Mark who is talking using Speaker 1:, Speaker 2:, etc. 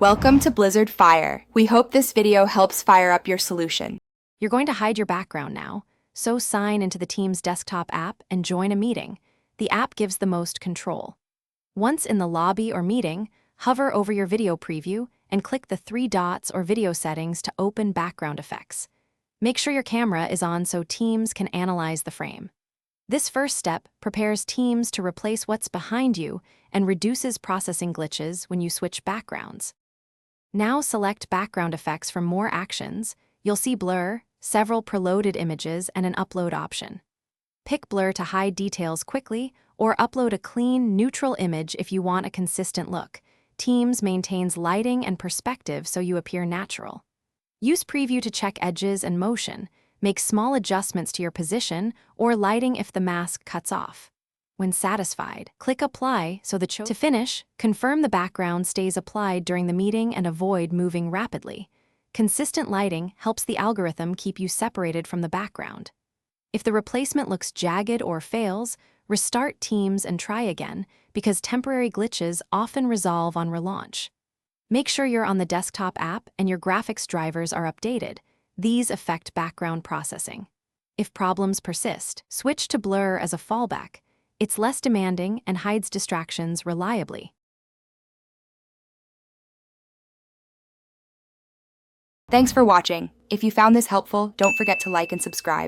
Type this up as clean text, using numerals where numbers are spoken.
Speaker 1: Welcome to Blizzard Fire. We hope this video helps fire up your solution.
Speaker 2: You're going to hide your background now, so sign into the team's desktop app and join a meeting. The app gives the most control. Once in the lobby or meeting, hover over your video preview and click the three dots or video settings to open background effects. Make sure your camera is on so teams can analyze the frame. This first step prepares teams to replace what's behind you and reduces processing glitches when you switch backgrounds. Now select background effects from more actions. You'll see blur, several preloaded images, and an upload option. Pick blur to hide details quickly, or upload a clean, neutral image if you want a consistent look. Teams maintains lighting and perspective so you appear natural. Use preview to check edges and motion. Make small adjustments to your position or lighting if the mask cuts off. When satisfied, click Apply to finish, confirm the background stays applied during the meeting and avoid moving rapidly. Consistent lighting helps the algorithm keep you separated from the background. If the replacement looks jagged or fails, restart Teams and try again, because temporary glitches often resolve on relaunch. Make sure you're on the desktop app and your graphics drivers are updated. These affect background processing. If problems persist, switch to blur as a fallback. It's less demanding and hides distractions reliably.
Speaker 1: Thanks for watching. If you found this helpful, don't forget to like and subscribe.